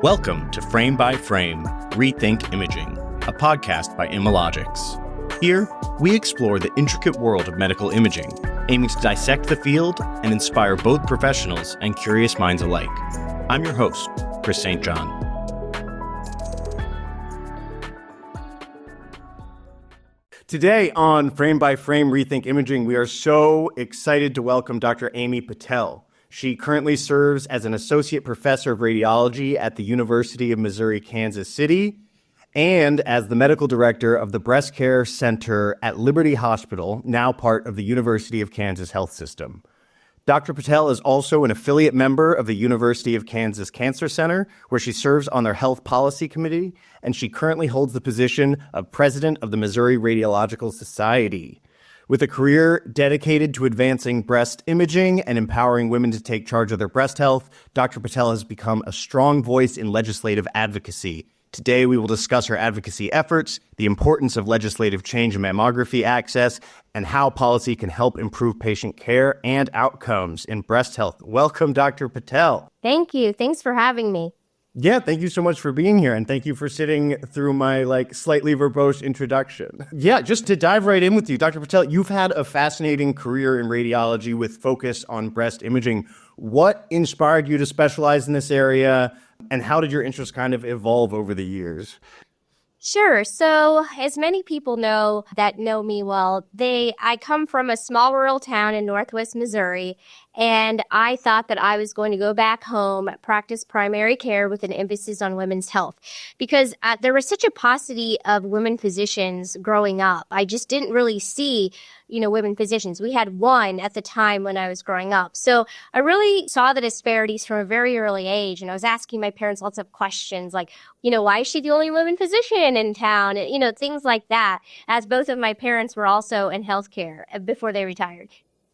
Welcome to Frame by Frame, Rethink Imaging, a podcast by Imalogics. Here, we explore the intricate world of medical imaging, aiming to dissect the field and inspire both professionals and curious minds alike. I'm your host, Chris St. John. Today on Frame by Frame, Rethink Imaging, we are so excited to welcome Dr. Amy Patel. She currently serves as an associate professor of radiology at the University of Missouri, Kansas City, and as the medical director of the Breast Care Center at Liberty Hospital, now part of the University of Kansas Health System. Dr. Patel is also an affiliate member of the University of Kansas Cancer Center, where she serves on their health policy committee, and she currently holds the position of president of the Missouri Radiological Society. With a career dedicated to advancing breast imaging and empowering women to take charge of their breast health, Dr. Patel has become a strong voice in legislative advocacy. Today, we will discuss her advocacy efforts, the importance of legislative change in mammography access, and how policy can help improve patient care and outcomes in breast health. Welcome, Dr. Patel. Thank you. Thanks for having me. Yeah, thank you so much for being here, and thank you for sitting through my slightly verbose introduction. Yeah, just to dive right in with you, Dr. Patel, you've had a fascinating career in radiology with focus on breast imaging. What inspired you to specialize in this area, and how did your interest kind of evolve over the years? Sure. So as many people know that know me well, I come from a small rural town in northwest Missouri, and I thought that I was going to go back home, practice primary care with an emphasis on women's health, because there was such a paucity of women physicians growing up. I just didn't really see, women physicians. We had one at the time when I was growing up. So I really saw the disparities from a very early age, and I was asking my parents lots of questions like, why is she the only woman physician in town? Things like that, as both of my parents were also in healthcare before they retired.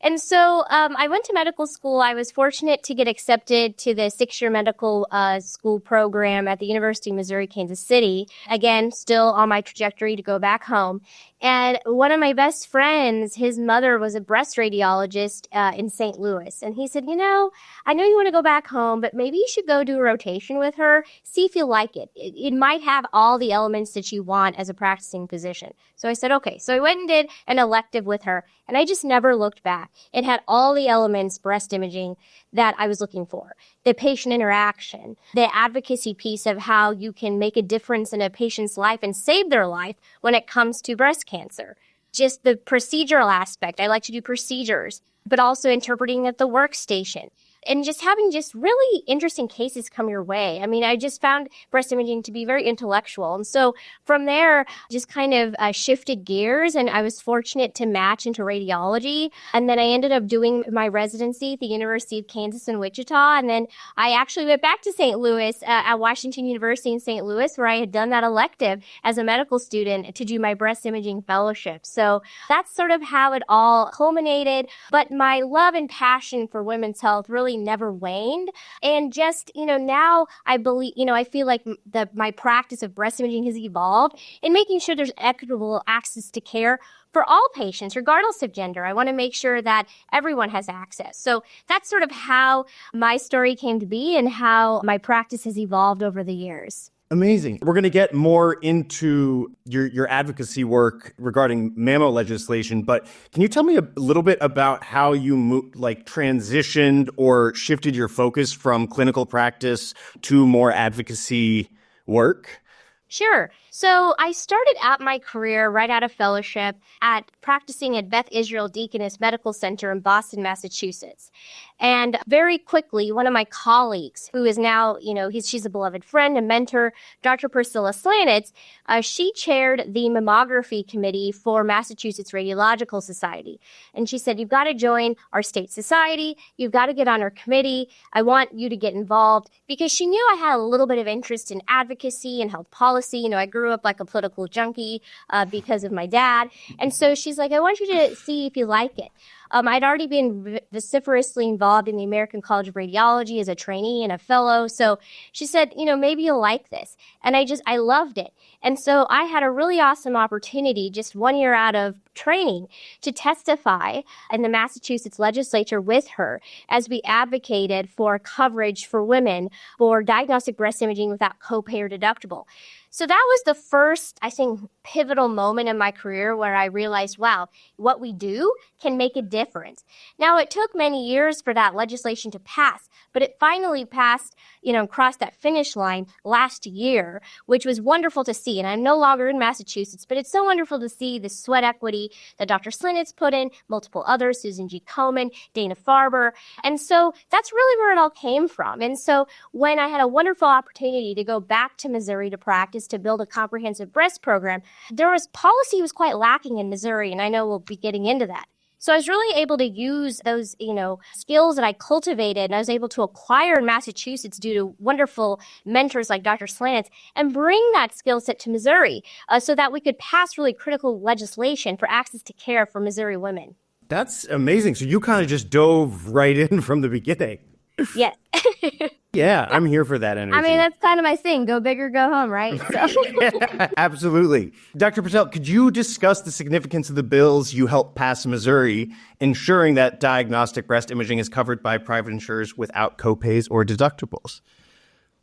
And so I went to medical school. I was fortunate to get accepted to the 6-year medical school program at the University of Missouri, Kansas City. Again, still on my trajectory to go back home. And one of my best friends, his mother was a breast radiologist in St. Louis. And he said, I know you want to go back home, but maybe you should go do a rotation with her, see if you like it. It might have all the elements that you want as a practicing physician. So I said, okay. So I went and did an elective with her, and I just never looked back. It had all the elements, breast imaging, that I was looking for. The patient interaction, the advocacy piece of how you can make a difference in a patient's life and save their life when it comes to breast cancer. Just the procedural aspect. I like to do procedures, but also interpreting at the workstation. And just having really interesting cases come your way. I mean, I just found breast imaging to be very intellectual. And so from there, just kind of shifted gears, and I was fortunate to match into radiology. And then I ended up doing my residency at the University of Kansas in Wichita. And then I actually went back to St. Louis at Washington University in St. Louis, where I had done that elective as a medical student to do my breast imaging fellowship. So that's sort of how it all culminated. But my love and passion for women's health really never waned. And just, now I believe, I feel like my practice of breast imaging has evolved in making sure there's equitable access to care for all patients, regardless of gender. I want to make sure that everyone has access. So that's sort of how my story came to be and how my practice has evolved over the years. Amazing. We're going to get more into your advocacy work regarding mammo legislation, but can you tell me a little bit about how you transitioned or shifted your focus from clinical practice to more advocacy work? Sure. So I started out my career right out of fellowship at practicing at Beth Israel Deaconess Medical Center in Boston, Massachusetts. And very quickly, one of my colleagues, who is now, she's a beloved friend and mentor, Dr. Priscilla Slanitz, she chaired the mammography committee for Massachusetts Radiological Society. And she said, you've got to join our state society. You've got to get on our committee. I want you to get involved, because she knew I had a little bit of interest in advocacy and health policy. I grew up like a political junkie because of my dad. And so she's like, I want you to see if you like it. I'd already been vociferously involved in the American College of Radiology as a trainee and a fellow. So she said, maybe you'll like this. And I loved it. And so I had a really awesome opportunity just 1 year out of training to testify in the Massachusetts legislature with her as we advocated for coverage for women for diagnostic breast imaging without copay or deductible. So that was the first, I think, pivotal moment in my career where I realized, wow, what we do can make a difference. Now, it took many years for that legislation to pass, but it finally passed, and crossed that finish line last year, which was wonderful to see. And I'm no longer in Massachusetts, but it's so wonderful to see the sweat equity that Dr. Slinitz put in, multiple others, Susan G. Komen, Dana Farber. And so that's really where it all came from. And so when I had a wonderful opportunity to go back to Missouri to practice, to build a comprehensive breast program, policy was quite lacking in Missouri, and I know we'll be getting into that. So I was really able to use those, skills that I cultivated and I was able to acquire in Massachusetts due to wonderful mentors like Dr. Slanitz and bring that skill set to Missouri so that we could pass really critical legislation for access to care for Missouri women. That's amazing. So you kind of just dove right in from the beginning. Yes. Yeah, I'm here for that energy. I mean, that's kind of my thing. Go big or go home, right? So. Yeah, absolutely. Dr. Patel, could you discuss the significance of the bills you helped pass in Missouri, ensuring that diagnostic breast imaging is covered by private insurers without copays or deductibles?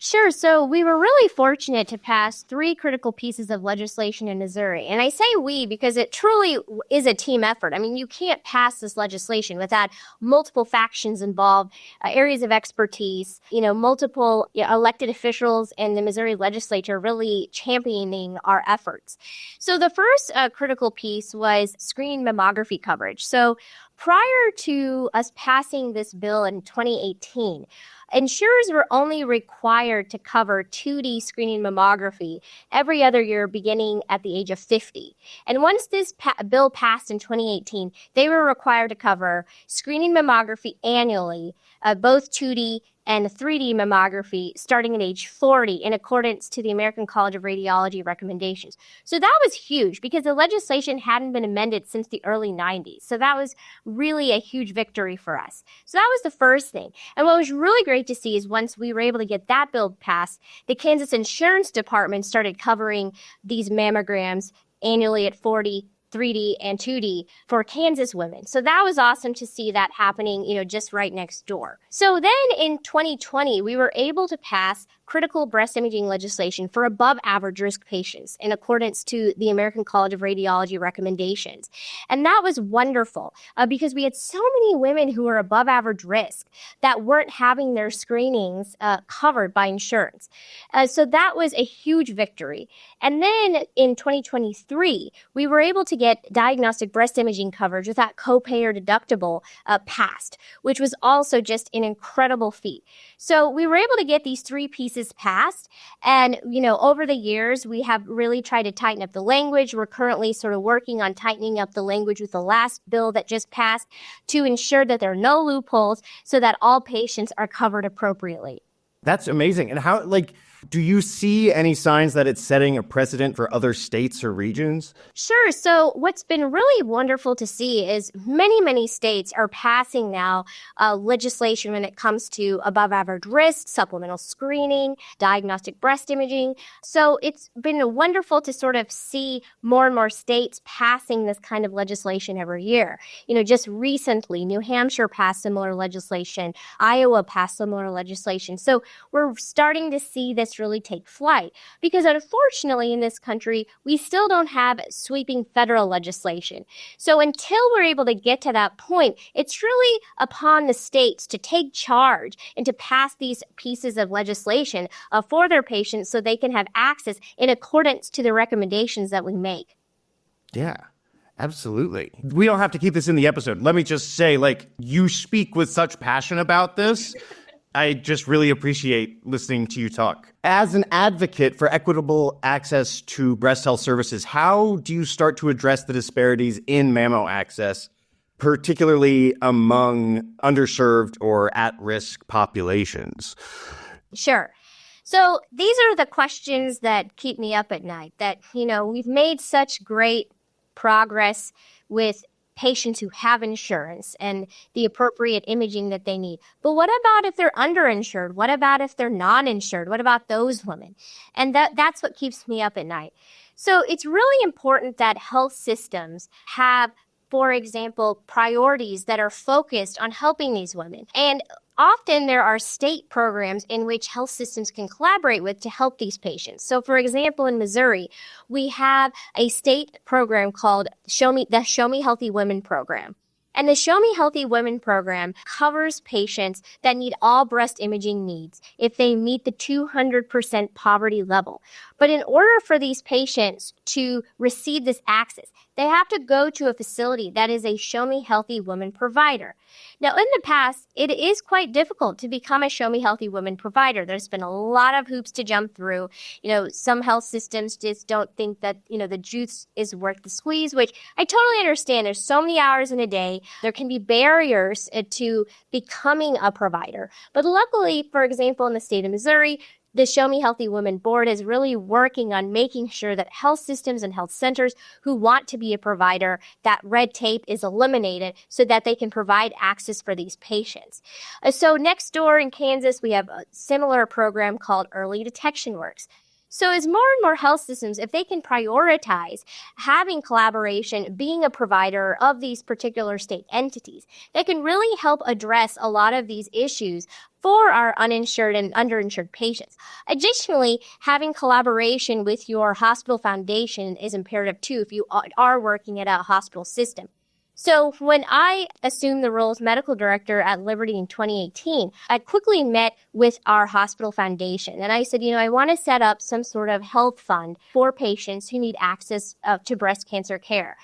Sure. So we were really fortunate to pass 3 critical pieces of legislation in Missouri. And I say we because it truly is a team effort. I mean, you can't pass this legislation without multiple factions involved, areas of expertise, multiple elected officials in the Missouri legislature really championing our efforts. So the first critical piece was screening mammography coverage. So prior to us passing this bill in 2018, insurers were only required to cover 2D screening mammography every other year beginning at the age of 50. And once this bill passed in 2018, they were required to cover screening mammography annually, both 2D and 3D mammography starting at age 40 in accordance to the American College of Radiology recommendations. So that was huge because the legislation hadn't been amended since the early 90s. So that was really a huge victory for us. So that was the first thing. And what was really great to see is once we were able to get that bill passed, the Kansas Insurance Department started covering these mammograms annually at 40, 3D and 2D for Kansas women. So that was awesome to see that happening, just right next door. So then in 2020, we were able to pass critical breast imaging legislation for above average risk patients in accordance to the American College of Radiology recommendations. And that was wonderful because we had so many women who were above average risk that weren't having their screenings covered by insurance. So that was a huge victory. And then in 2023, we were able to get diagnostic breast imaging coverage without copay or deductible passed, which was also just an incredible feat. So we were able to get these 3 pieces passed. And, over the years, we have really tried to tighten up the language. We're currently sort of working on tightening up the language with the last bill that just passed to ensure that there are no loopholes so that all patients are covered appropriately. That's amazing. And how, do you see any signs that it's setting a precedent for other states or regions? Sure. So what's been really wonderful to see is many, many states are passing now legislation when it comes to above average risk, supplemental screening, diagnostic breast imaging. So it's been wonderful to sort of see more and more states passing this kind of legislation every year. Just recently, New Hampshire passed similar legislation. Iowa passed similar legislation. So we're starting to see this really take flight because unfortunately in this country, we still don't have sweeping federal legislation. So until we're able to get to that point, it's really upon the states to take charge and to pass these pieces of legislation for their patients so they can have access in accordance to the recommendations that we make. Yeah. Absolutely. We don't have to keep this in the episode. Let me just say, you speak with such passion about this. I just really appreciate listening to you talk. As an advocate for equitable access to breast health services, how do you start to address the disparities in mammo access, particularly among underserved or at-risk populations? Sure. So these are the questions that keep me up at night, that, we've made such great progress with patients who have insurance and the appropriate imaging that they need. But what about if they're underinsured? What about if they're non-insured? What about those women? And that's what keeps me up at night. So it's really important that health systems have, for example, priorities that are focused on helping these women. And often there are state programs in which health systems can collaborate with to help these patients. So for example, in Missouri, we have a state program called the Show Me Healthy Women program. And the Show Me Healthy Women program covers patients that need all breast imaging needs if they meet the 200% poverty level. But in order for these patients to receive this access, they have to go to a facility that is a Show Me Healthy Woman provider. Now, in the past, it is quite difficult to become a Show Me Healthy Woman provider. There's been a lot of hoops to jump through. Some health systems just don't think that, the juice is worth the squeeze, which I totally understand. There's so many hours in a day. There can be barriers to becoming a provider. But luckily, for example, in the state of Missouri, the Show Me Healthy Women Board is really working on making sure that health systems and health centers who want to be a provider, that red tape is eliminated so that they can provide access for these patients. So next door in Kansas, we have a similar program called Early Detection Works. So as more and more health systems, if they can prioritize having collaboration, being a provider of these particular state entities, they can really help address a lot of these issues for our uninsured and underinsured patients. Additionally, having collaboration with your hospital foundation is imperative too if you are working at a hospital system. So when I assumed the role as medical director at Liberty in 2018, I quickly met with our hospital foundation. And I said, I want to set up some sort of health fund for patients who need access to breast cancer care.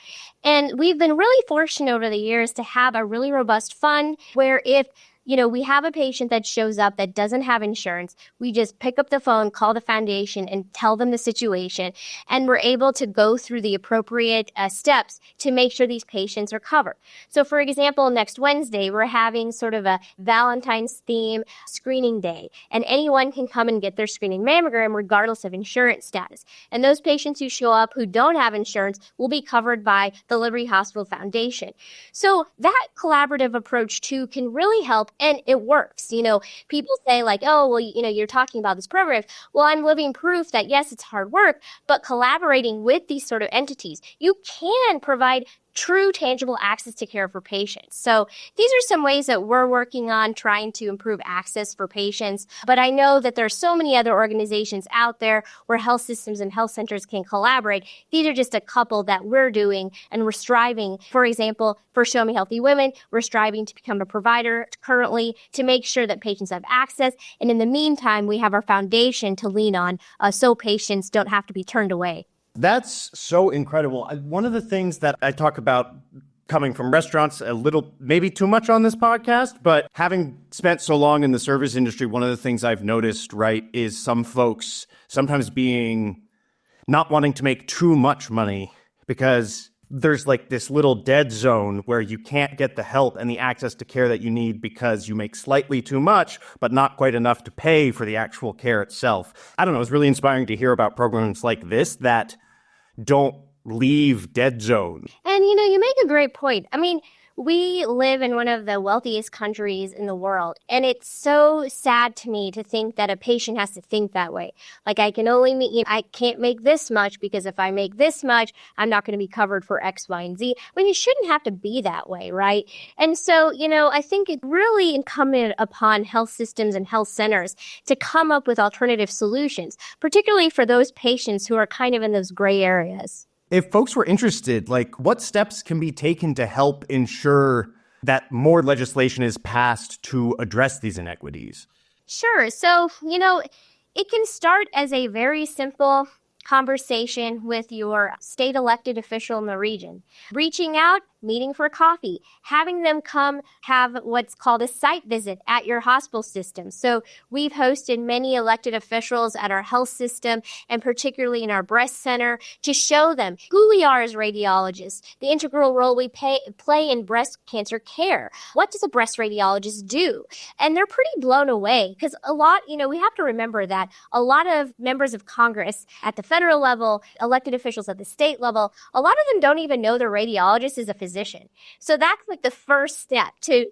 And we've been really fortunate over the years to have a really robust fund where if we have a patient that shows up that doesn't have insurance, we just pick up the phone, call the foundation, and tell them the situation. And we're able to go through the appropriate steps to make sure these patients are covered. So for example, next Wednesday, we're having sort of a Valentine's theme screening day. And anyone can come and get their screening mammogram regardless of insurance status. And those patients who show up who don't have insurance will be covered by the Liberty Hospital Foundation. So that collaborative approach too can really help. And it works. People say like, oh, well, you're talking about this program. Well, I'm living proof that yes, it's hard work, but collaborating with these sort of entities, you can provide true tangible access to care for patients. So these are some ways that we're working on trying to improve access for patients. But I know that there are so many other organizations out there where health systems and health centers can collaborate. These are just a couple that we're doing, and we're striving. For example, for Show Me Healthy Women, we're striving to become a provider currently to make sure that patients have access. And in the meantime, we have our foundation to lean on so patients don't have to be turned away. That's so incredible. One of the things that I talk about coming from restaurants a little, maybe too much on this podcast, but having spent so long in the service industry, one of the things I've noticed, right, is some folks sometimes not wanting to make too much money because there's like this little dead zone where you can't get the help and the access to care that you need because you make slightly too much, but not quite enough to pay for the actual care itself. I don't know, it's really inspiring to hear about programs like this that don't leave dead zone. And, you make a great point. I mean, we live in one of the wealthiest countries in the world, and it's so sad to me to think that a patient has to think that way. Like, I can't make this much because if I make this much, I'm not going to be covered for X, Y, and Z. I mean, it shouldn't have to be that way, right? And so, I think it's really incumbent upon health systems and health centers to come up with alternative solutions, particularly for those patients who are kind of in those gray areas. If folks were interested, what steps can be taken to help ensure that more legislation is passed to address these inequities? Sure. So, it can start as a very simple conversation with your state elected official in the region. Reaching out, meeting for coffee, having them come have what's called a site visit at your hospital system. So we've hosted many elected officials at our health system, and particularly in our breast center, to show them who we are as radiologists, the integral role we play in breast cancer care. What does a breast radiologist do? And they're pretty blown away because we have to remember that a lot of members of Congress at the federal level, elected officials at the state level, a lot of them don't even know the radiologist is a physician. physician. So that's like the first step to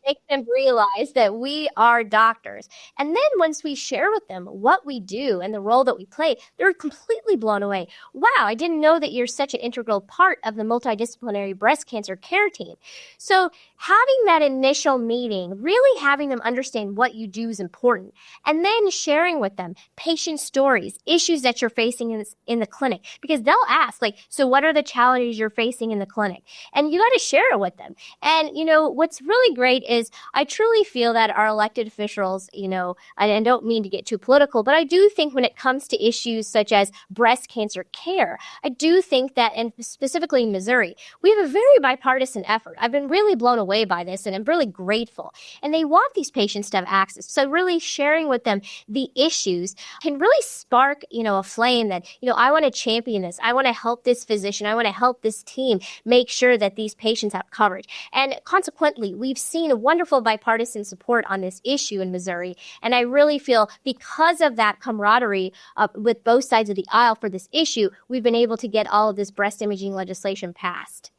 make them realize that we are doctors. And then once we share with them what we do and the role that we play, they're completely blown away. Wow, I didn't know that you're such an integral part of the multidisciplinary breast cancer care team. So having that initial meeting, really having them understand what you do is important, and then sharing with them patient stories, issues that you're facing in the clinic, because they'll ask, like, so what are the challenges you're facing in the clinic? And you got to share it with them. And, what's really great is I truly feel that our elected officials, I don't mean to get too political, but I do think when it comes to issues such as breast cancer care, I do think that, and specifically in Missouri, we have a very bipartisan effort. I've been really blown away by this, and I'm really grateful. And they want these patients to have access. So really sharing with them the issues can really spark, a flame that, I want to champion this. I want to help this physician. I want to help this team make sure that these patients have coverage. And consequently, we've seen a wonderful bipartisan support on this issue in Missouri. And I really feel because of that camaraderie with both sides of the aisle for this issue, we've been able to get all of this breast imaging legislation passed.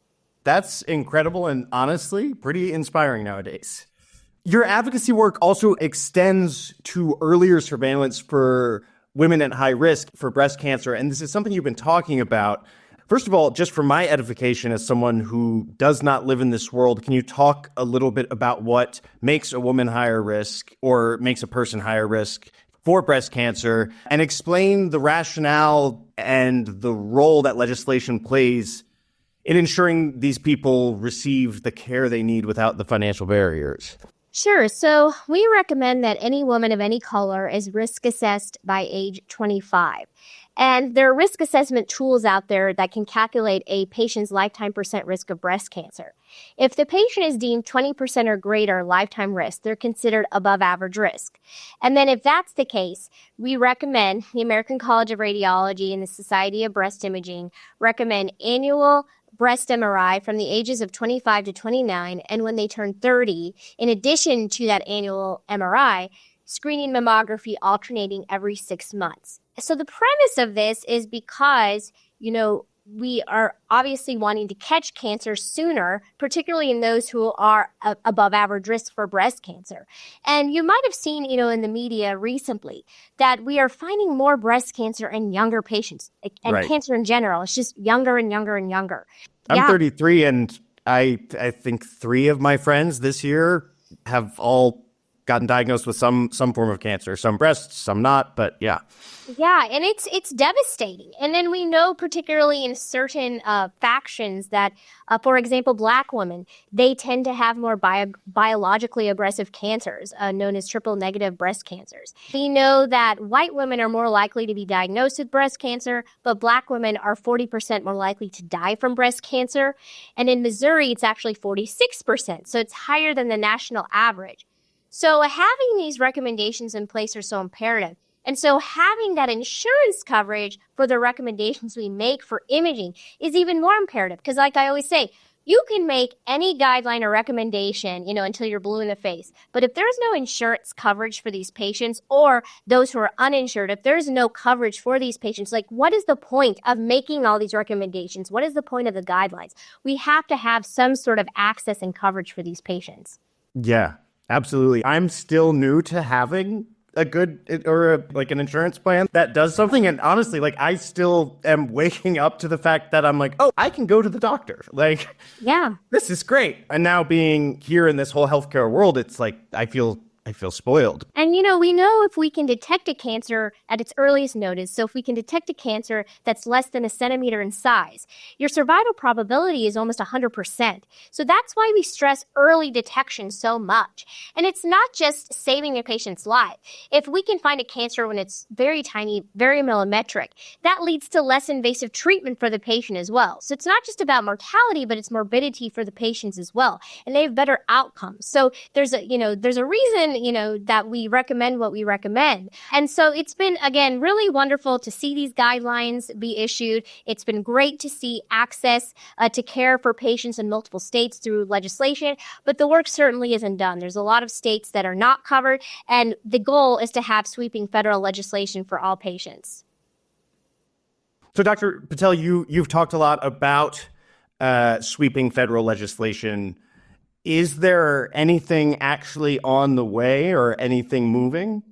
That's incredible and honestly pretty inspiring nowadays. Your advocacy work also extends to earlier surveillance for women at high risk for breast cancer. And this is something you've been talking about. First of all, just for my edification as someone who does not live in this world, can you talk a little bit about what makes a woman higher risk or makes a person higher risk for breast cancer, and explain the rationale and the role that legislation plays in ensuring these people receive the care they need without the financial barriers? Sure. So we recommend that any woman of any color is risk assessed by age 25. And there are risk assessment tools out there that can calculate a patient's lifetime percent risk of breast cancer. If the patient is deemed 20% or greater lifetime risk, they're considered above average risk. And then if that's the case, we recommend the American College of Radiology and the Society of Breast Imaging recommend annual breast MRI from the ages of 25 to 29, and when they turn 30, in addition to that annual MRI, screening mammography alternating every 6 months. So the premise of this is because, we are obviously wanting to catch cancer sooner, particularly in those who are above average risk for breast cancer. And you might have seen, in the media recently that we are finding more breast cancer in younger patients and Right. cancer in general. It's just younger and younger and younger. I'm 33, and I think 3 of my friends this year have all gotten diagnosed with some form of cancer, some breast, some not, but yeah. Yeah, and it's devastating. And then we know, particularly in certain factions, that, for example, Black women, they tend to have more biologically aggressive cancers, known as triple-negative breast cancers. We know that white women are more likely to be diagnosed with breast cancer, but Black women are 40% more likely to die from breast cancer. And in Missouri, it's actually 46%, so it's higher than the national average. So having these recommendations in place are so imperative. And so having that insurance coverage for the recommendations we make for imaging is even more imperative. Because like I always say, you can make any guideline or recommendation, until you're blue in the face. But if there's no insurance coverage for these patients or those who are uninsured, if there's no coverage for these patients, like what is the point of making all these recommendations? What is the point of the guidelines? We have to have some sort of access and coverage for these patients. Yeah, absolutely. I'm still new to having a good or an insurance plan that does something. And honestly, I still am waking up to the fact that I'm like, oh, I can go to the doctor. Yeah, this is great. And now being here in this whole healthcare world, it's like, I feel spoiled. And, we know if we can detect a cancer at its earliest notice, so if we can detect a cancer that's less than a centimeter in size, your survival probability is almost 100%. So that's why we stress early detection so much. And it's not just saving a patient's life. If we can find a cancer when it's very tiny, very millimetric, that leads to less invasive treatment for the patient as well. So it's not just about mortality, but it's morbidity for the patients as well. And they have better outcomes. So there's a reason, that we recommend what we recommend. And so it's been, again, really wonderful to see these guidelines be issued. It's been great to see access to care for patients in multiple states through legislation, but the work certainly isn't done. There's a lot of states that are not covered, and the goal is to have sweeping federal legislation for all patients. So Dr. Patel, you've talked a lot about sweeping federal legislation. Is there anything actually on the way or anything moving?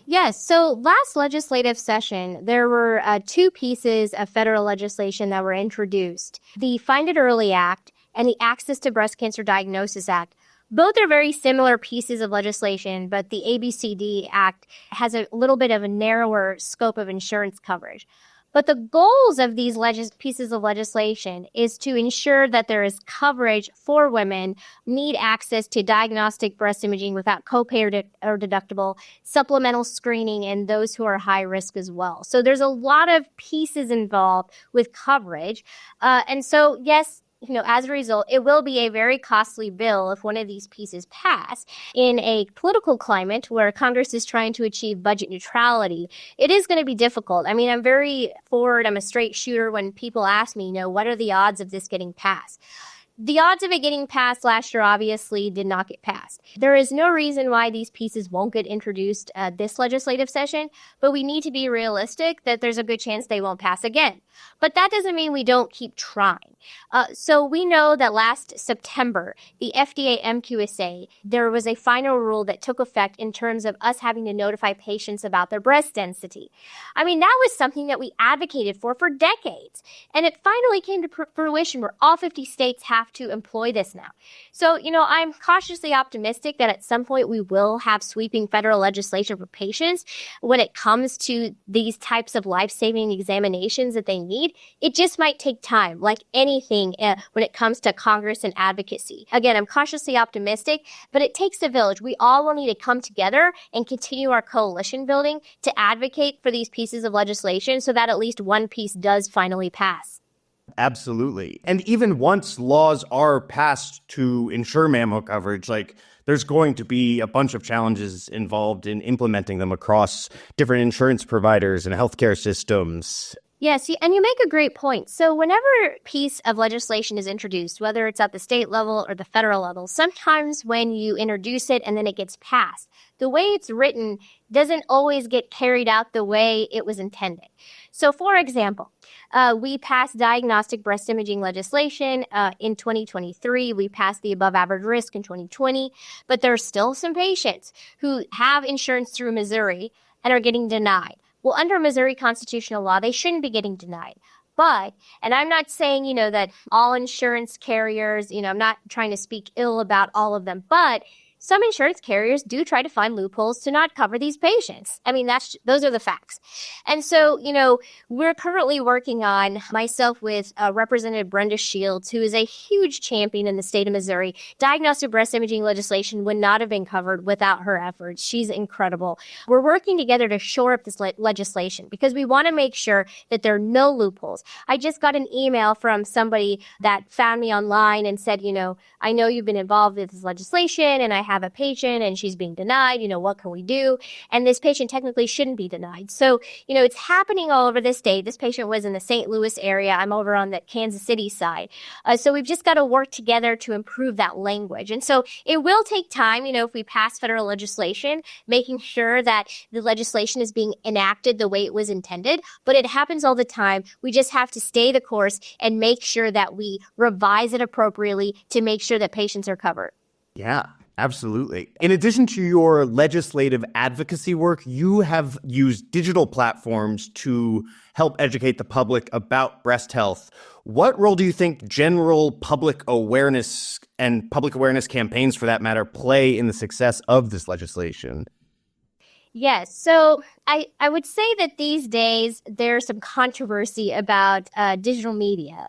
Yes. So last legislative session, there were two pieces of federal legislation that were introduced. The Find It Early Act and the Access to Breast Cancer Diagnosis Act. Both are very similar pieces of legislation, but the ABCD Act has a little bit of a narrower scope of insurance coverage. But the goals of these pieces of legislation is to ensure that there is coverage for women need access to diagnostic breast imaging without copay or deductible, supplemental screening, and those who are high risk as well. So there's a lot of pieces involved with coverage. And so, yes, as a result, it will be a very costly bill if one of these pieces pass. In a political climate where Congress is trying to achieve budget neutrality, it is going to be difficult. I mean, I'm very forward. I'm a straight shooter when people ask me, what are the odds of this getting passed? The odds of it getting passed last year obviously did not get passed. There is no reason why these pieces won't get introduced this legislative session, but we need to be realistic that there's a good chance they won't pass again. But that doesn't mean we don't keep trying. So we know that last September, the FDA MQSA, there was a final rule that took effect in terms of us having to notify patients about their breast density. I mean, that was something that we advocated for decades. And it finally came to fruition where all 50 states have to employ this now. So, I'm cautiously optimistic that at some point we will have sweeping federal legislation for patients when it comes to these types of life-saving examinations that they need. It just might take time, like anything when it comes to Congress and advocacy. Again, I'm cautiously optimistic, but it takes a village. We all will need to come together and continue our coalition building to advocate for these pieces of legislation so that at least one piece does finally pass. Absolutely. And even once laws are passed to ensure mammo coverage, there's going to be a bunch of challenges involved in implementing them across different insurance providers and healthcare systems. Yes, and you make a great point. So whenever a piece of legislation is introduced, whether it's at the state level or the federal level, sometimes when you introduce it and then it gets passed, the way it's written doesn't always get carried out the way it was intended. So for example, we passed diagnostic breast imaging legislation in 2023. We passed the above average risk in 2020, but there are still some patients who have insurance through Missouri and are getting denied. Well, under Missouri constitutional law, they shouldn't be getting denied. But, and I'm not saying, that all insurance carriers, I'm not trying to speak ill about all of them, but some insurance carriers do try to find loopholes to not cover these patients. I mean, those are the facts. And so, we're currently working on, myself with Representative Brenda Shields, who is a huge champion in the state of Missouri. Diagnostic breast imaging legislation would not have been covered without her efforts. She's incredible. We're working together to shore up this legislation because we want to make sure that there are no loopholes. I just got an email from somebody that found me online and said, I know you've been involved with this legislation and I have a patient and she's being denied, what can we do? And this patient technically shouldn't be denied. So, it's happening all over the state. This patient was in the St. Louis area. I'm over on the Kansas City side. So we've just got to work together to improve that language. And so it will take time, if we pass federal legislation, making sure that the legislation is being enacted the way it was intended. But it happens all the time. We just have to stay the course and make sure that we revise it appropriately to make sure that patients are covered. Yeah. Absolutely. In addition to your legislative advocacy work, you have used digital platforms to help educate the public about breast health. What role do you think general public awareness and public awareness campaigns, for that matter, play in the success of this legislation? Yes. So I would say that these days there's some controversy about digital media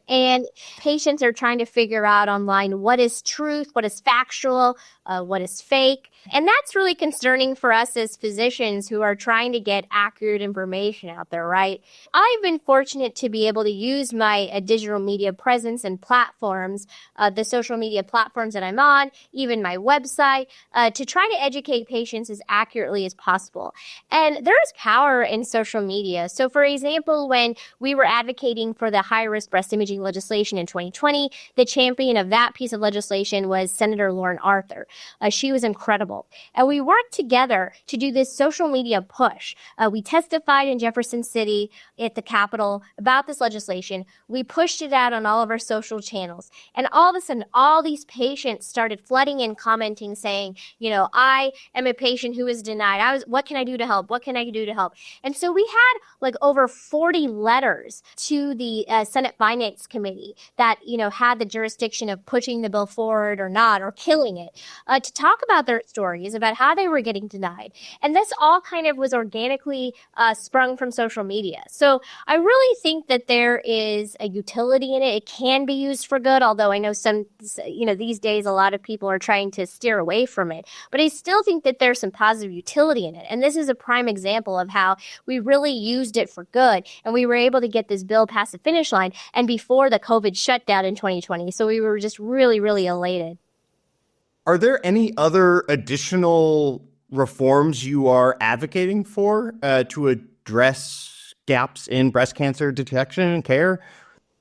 and patients are trying to figure out online what is truth, what is factual, what is fake. And that's really concerning for us as physicians who are trying to get accurate information out there, right? I've been fortunate to be able to use my digital media presence and platforms, the social media platforms that I'm on, even my website, to try to educate patients as accurately early as possible. And there is power in social media. So for example, when we were advocating for the high-risk breast imaging legislation in 2020, the champion of that piece of legislation was Senator Lauren Arthur. She was incredible. And we worked together to do this social media push. We testified in Jefferson City at the Capitol about this legislation. We pushed it out on all of our social channels. And all of a sudden, all these patients started flooding in, commenting, saying, I am a patient who is denied. What can I do to help? What can I do to help? And so we had like over 40 letters to the Senate Finance Committee that, had the jurisdiction of pushing the bill forward or not, or killing it, to talk about their stories, about how they were getting denied. And this all kind of was organically sprung from social media. So I really think that there is a utility in it. It can be used for good, although I know these days a lot of people are trying to steer away from it. But I still think that there's some positive utility in it. And this is a prime example of how we really used it for good. And we were able to get this bill past the finish line and before the COVID shutdown in 2020. So we were just really, really elated. Are there any other additional reforms you are advocating for to address gaps in breast cancer detection and care?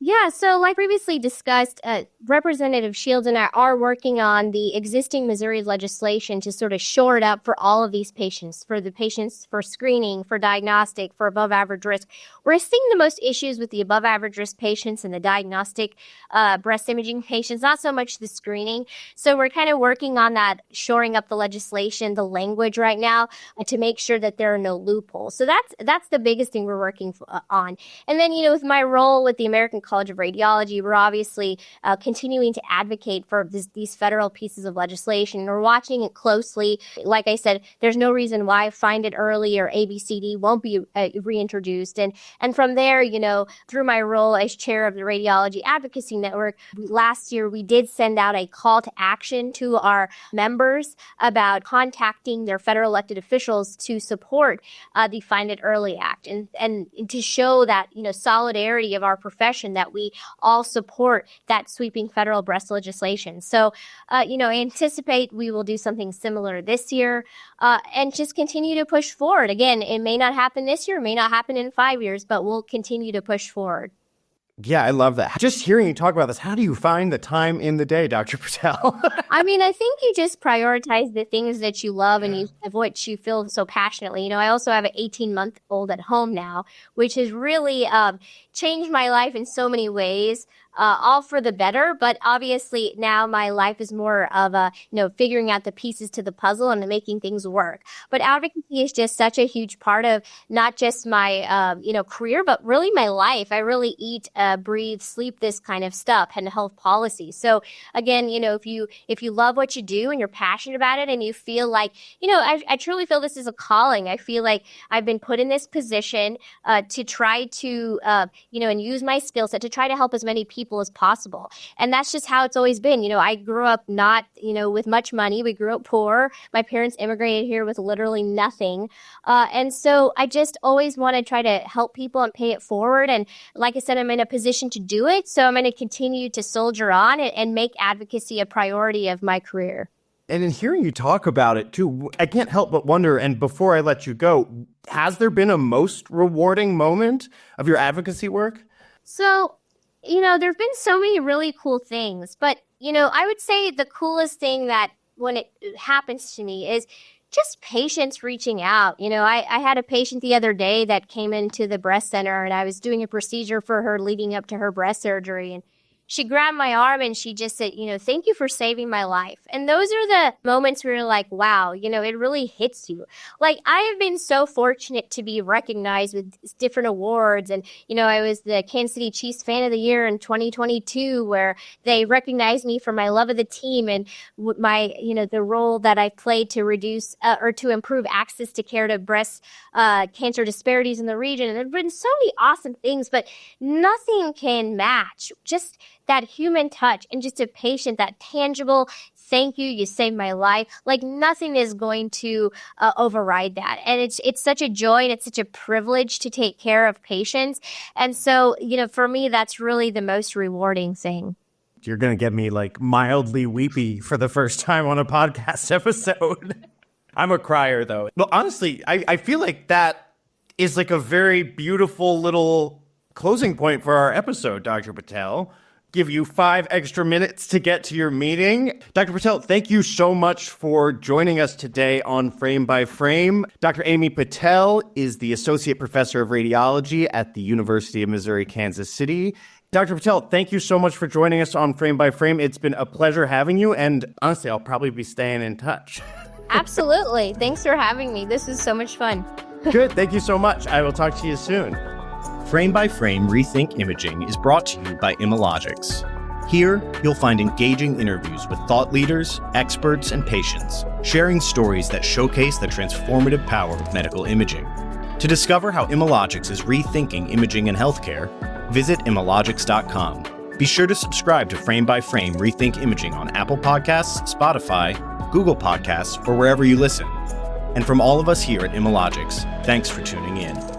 Yeah, so like previously discussed, Representative Shields and I are working on the existing Missouri legislation to sort of shore it up for all of these patients, for the patients for screening, for diagnostic, for above average risk. We're seeing the most issues with the above average risk patients and the diagnostic breast imaging patients, not so much the screening. So we're kind of working on that, shoring up the legislation, the language right now, to make sure that there are no loopholes. So that's the biggest thing we're working on. And then, with my role with the American College of Radiology, we're obviously continuing to advocate for these federal pieces of legislation. We're watching it closely. Like I said, there's no reason why Find It Early or ABCD won't be reintroduced. And from there, through my role as chair of the Radiology Advocacy Network, last year we did send out a call to action to our members about contacting their federal elected officials to support the Find It Early Act and to show that, solidarity of our profession, that we all support that sweeping federal breast legislation. So, I anticipate we will do something similar this year and just continue to push forward. Again, it may not happen this year, it may not happen in 5 years, but we'll continue to push forward. Yeah, I love that. Just hearing you talk about this, how do you find the time in the day, Dr. Patel? I think you just prioritize the things that you love and of which you feel so passionately. I also have an 18-month-old at home now, which has really changed my life in so many ways. All for the better, but obviously now my life is more of figuring out the pieces to the puzzle and making things work. But advocacy is just such a huge part of not just my, career, but really my life. I really eat, breathe, sleep this kind of stuff and health policy. So again, if you love what you do and you're passionate about it and you feel like, I truly feel this is a calling. I feel like I've been put in this position to try to, and use my skill set to try to help as many people as possible. And that's just how it's always been. I grew up not, with much money. We grew up poor. My parents immigrated here with literally nothing. And so I just always want to try to help people and pay it forward. And like I said, I'm in a position to do it. So I'm going to continue to soldier on and make advocacy a priority of my career. And in hearing you talk about it too, I can't help but wonder, and before I let you go, has there been a most rewarding moment of your advocacy work? So, there have been so many really cool things, but, I would say the coolest thing that when it happens to me is just patients reaching out. I had a patient the other day that came into the breast center and I was doing a procedure for her leading up to her breast surgery. And she grabbed my arm and she just said, thank you for saving my life. And those are the moments where you're like, wow, it really hits you. Like, I have been so fortunate to be recognized with different awards. And, I was the Kansas City Chiefs Fan of the Year in 2022, where they recognized me for my love of the team and my, the role that I played to reduce or to improve access to care to breast cancer disparities in the region. And there have been so many awesome things, but nothing can match just that human touch and just a patient, that tangible, thank you, you saved my life. Like, nothing is going to override that. And it's such a joy and it's such a privilege to take care of patients. And so, for me, that's really the most rewarding thing. You're going to get me like mildly weepy for the first time on a podcast episode. I'm a crier, though. Well, honestly, I feel like that is like a very beautiful little closing point for our episode, Dr. Patel. Give you 5 extra minutes to get to your meeting. Dr. Patel, thank you so much for joining us today on Frame by Frame. Dr. Amy Patel is the Associate Professor of Radiology at the University of Missouri, Kansas City. Dr. Patel, thank you so much for joining us on Frame by Frame. It's been a pleasure having you, and honestly, I'll probably be staying in touch. Absolutely. Thanks for having me. This is so much fun. Good. Thank you so much. I will talk to you soon. Frame by Frame Rethink Imaging is brought to you by Imalogics. Here, you'll find engaging interviews with thought leaders, experts, and patients, sharing stories that showcase the transformative power of medical imaging. To discover how Imalogics is rethinking imaging in healthcare, visit imalogics.com. Be sure to subscribe to Frame by Frame Rethink Imaging on Apple Podcasts, Spotify, Google Podcasts, or wherever you listen. And from all of us here at Imalogics, thanks for tuning in.